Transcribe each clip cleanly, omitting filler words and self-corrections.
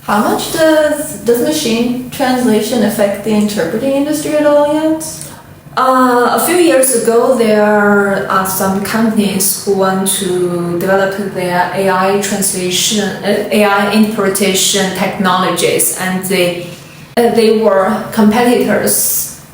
How much does machine translation affect the interpreting industry at all yet? A few years ago, there are some companies who want to develop their AI translation, AI interpretation technologies, and they were competitors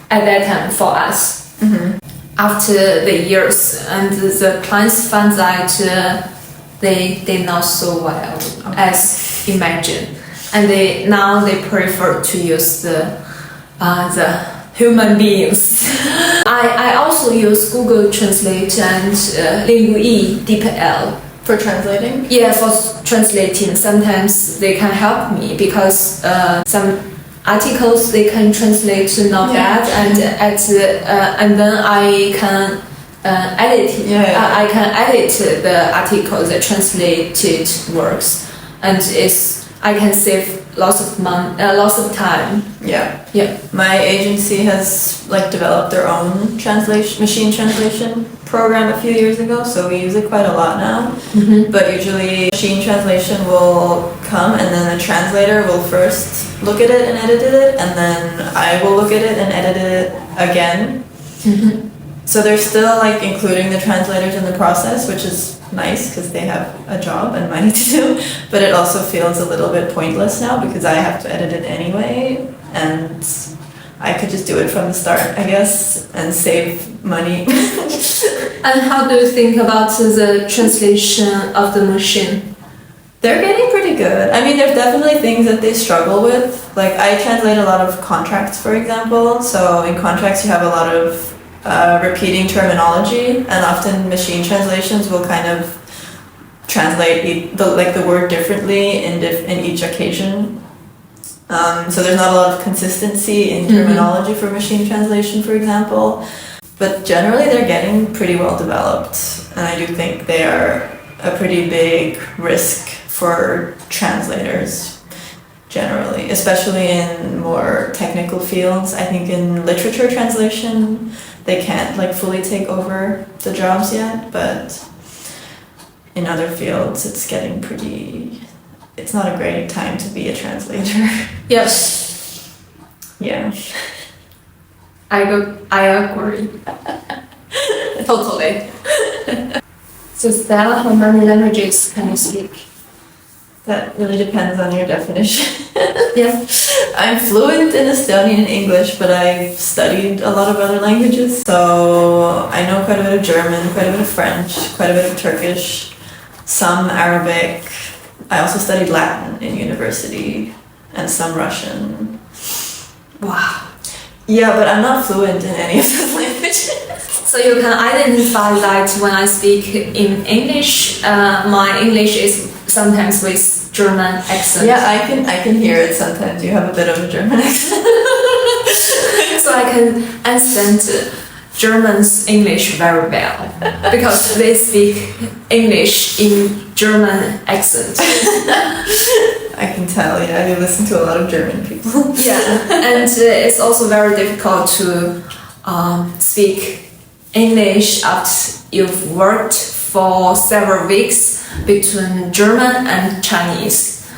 at that time for us. Mm-hmm. After the years, and the clients found that they not so well as imagined, and now they prefer to use the human beings. I also use Google Translate and Lingui DeepL For translating? Yeah, for translating. Sometimes they can help me because some articles they can translate to not bad, and then I can edit. I can edit the article, the translated works, and I can save lots of time. Yeah. My agency has developed their own machine translation program a few years ago, so we use it quite a lot now. Mm-hmm. But usually machine translation will come and then the translator will first look at it and edit it, and then I will look at it and edit it again. Mm-hmm. So they're still including the translators in the process, which is nice because they have a job and money to do, but it also feels a little bit pointless now because I have to edit it anyway, and I could just do it from the start, I guess, and save money. And how do you think about the translation of the machine? They're getting pretty good. I mean, there's definitely things that they struggle with. I translate a lot of contracts, for example, so in contracts you have a lot of repeating terminology, and often machine translations will kind of translate the word differently in each occasion. So there's not a lot of consistency in terminology for machine translation, for example. But generally they're getting pretty well developed, and I do think they are a pretty big risk for translators generally, especially in more technical fields. I think in literature translation they can't fully take over the jobs yet, but in other fields it's not a great time to be a translator. Yes. Yeah. I agree. Totally. So Stella, how many languages can you speak? That really depends on your definition. Yeah. I'm fluent in Estonian and English, but I've studied a lot of other languages. So I know quite a bit of German, quite a bit of French, quite a bit of Turkish, some Arabic. I also studied Latin in university and some Russian. Wow. Yeah, but I'm not fluent in any of those languages. So you can identify that when I speak in English, my English is sometimes with German accent. Yeah, I can hear it sometimes. You have a bit of a German accent. So I can understand Germans' English very well because they speak English in German accent. I can tell, yeah, you listen to a lot of German people. Yeah, and it's also very difficult to speak English after you've worked for several weeks between German and Chinese.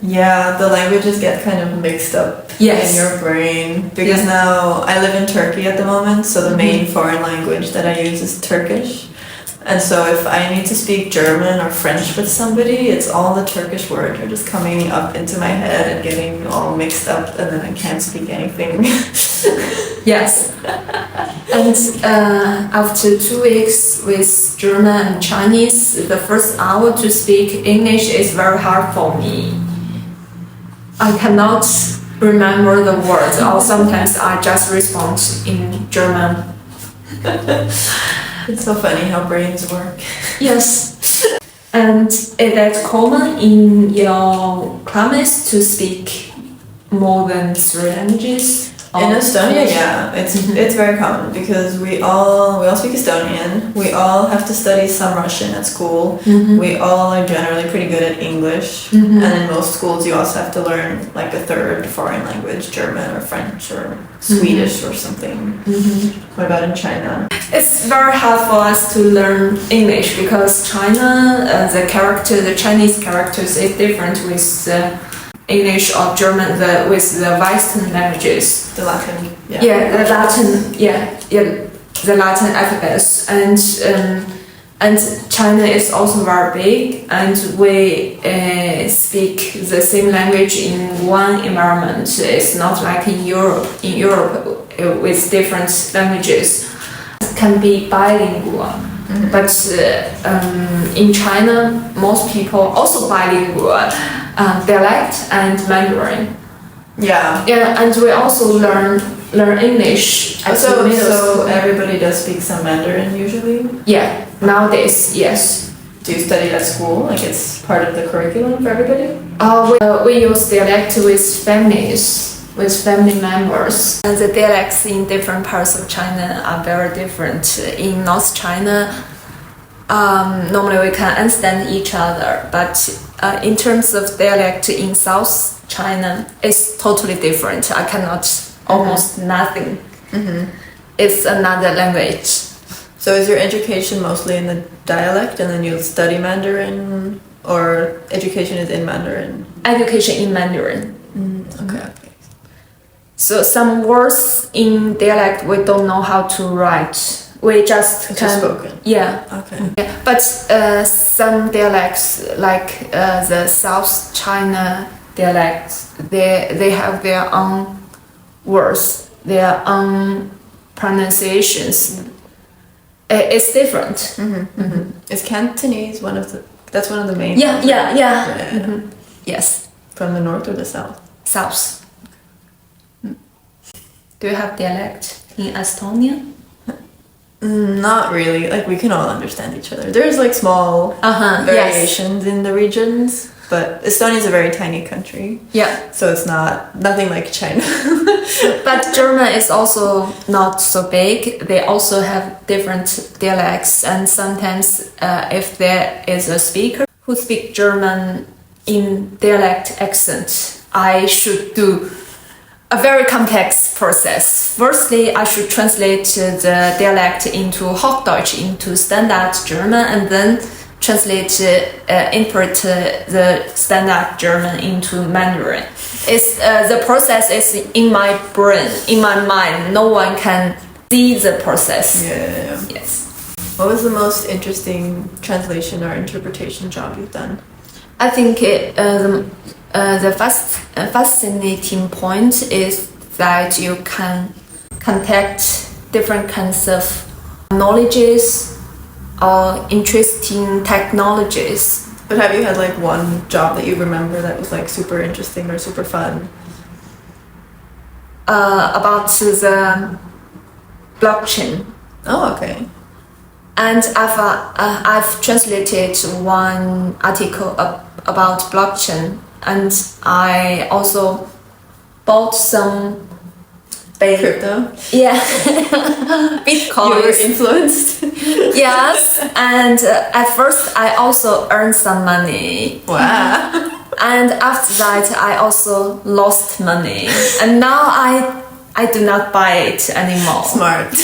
Yeah, the languages get kind of mixed up in your brain because now I live in Turkey at the moment, so the main foreign language that I use is Turkish. And so if I need to speak German or French with somebody, it's all the Turkish words are just coming up into my head and getting all mixed up, and then I can't speak anything. Yes. And after 2 weeks with German and Chinese, the first hour to speak English is very hard for me. I cannot remember the words, or sometimes I just respond in German. It's so funny how brains work. Yes. And is that common in your classmates to speak more than 3 languages? In Estonia, yeah, it's very common because we all speak Estonian. We all have to study some Russian at school. We all are generally pretty good at English, and in most schools you also have to learn like a third foreign language, German or French or Swedish or something. What about in China? It's very hard for us to learn English because China, the Chinese characters is different with English or German with the Western languages. The Latin, the Latin alphabets, and China is also very big, and we speak the same language in one environment. It's not like in Europe. In Europe, with different languages, it can be bilingual. But in China, most people also bilingual, dialect and Mandarin. Yeah, and we also learn English at the middle so school. everybody does speak some Mandarin usually? Yeah, nowadays, yes. Do you study it at school? Like it's part of the curriculum for everybody? We use dialect with family members. And the dialects in different parts of China are very different. In North China, normally we can understand each other, but in terms of dialect in South China, it's totally different. I cannot almost nothing. It's another language. So is your education mostly in the dialect and then you'll study Mandarin, or education is in Mandarin? Education in Mandarin. Okay. So some words in dialect we don't know how to write. We just It's just spoken. Yeah. Okay. Yeah. But some dialects, like the South China dialects, they have their own words, their own pronunciations. It's different. Is Cantonese that's one of the main? Yeah. Yes. From the north or the south? South. Do you have dialect in Estonia? Not really. Like we can all understand each other. There's like small variations in the regions, but Estonia is a very tiny country. Yeah. So it's nothing like China. But German is also not so big. They also have different dialects, and sometimes if there is a speaker who speaks German in dialect accent, I should do a very complex process. Firstly, I should translate the dialect into Hochdeutsch, into standard German, and then import the standard German into Mandarin. The process is in my brain, in my mind. No one can see the process. Yeah. Yes. What was the most interesting translation or interpretation job you've done? I think the fascinating point is that you can contact different kinds of knowledges or interesting technologies. But have you had like one job that you remember that was like super interesting or super fun? About the blockchain. Oh, okay. And I've translated one article about blockchain, and I also bought some Crypto? Yeah. Bitcoin. You were influenced? Yes, and at first I also earned some money. Wow. And after that I also lost money, and now I do not buy it anymore. Smart.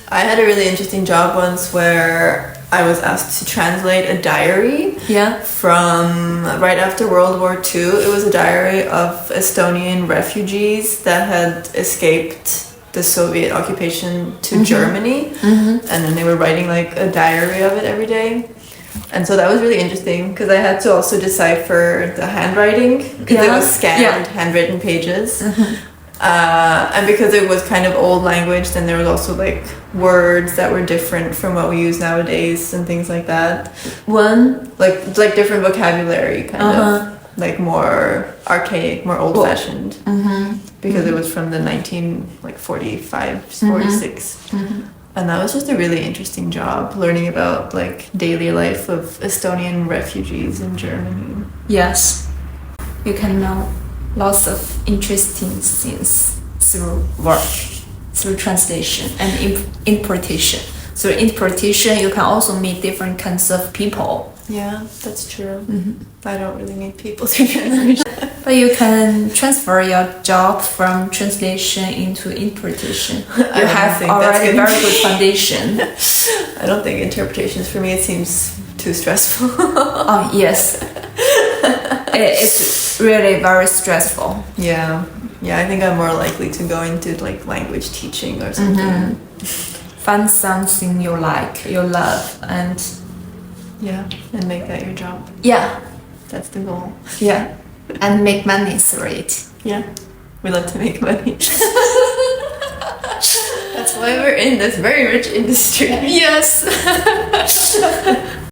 I had a really interesting job once where I was asked to translate a diary from right after World War II. It was a diary of Estonian refugees that had escaped the Soviet occupation to Germany. And then they were writing like a diary of it every day. And so that was really interesting because I had to also decipher the handwriting because it was scanned handwritten pages. And because it was kind of old language, then there was also like words that were different from what we use nowadays and things like that. Like different vocabulary, kind of like more archaic, more old-fashioned. Because it was from the 1945, 46. And that was just a really interesting job, learning about like daily life of Estonian refugees in Germany. Yes, you can know lots of interesting things through work, through translation and interpretation. Through interpretation, you can also meet different kinds of people. Yeah, that's true. I don't really meet people through translation. But you can transfer your job from translation into interpretation. You have already very good foundation. I don't think interpretations for me, it seems too stressful. Oh, yes. It's really very stressful. Yeah, I think I'm more likely to go into like language teaching or something. Find something you like, you love, and and make that your job. Yeah, That's the goal. yeah, and make money through it. Yeah, we love to make money. That's why we're in this very rich industry. Yes.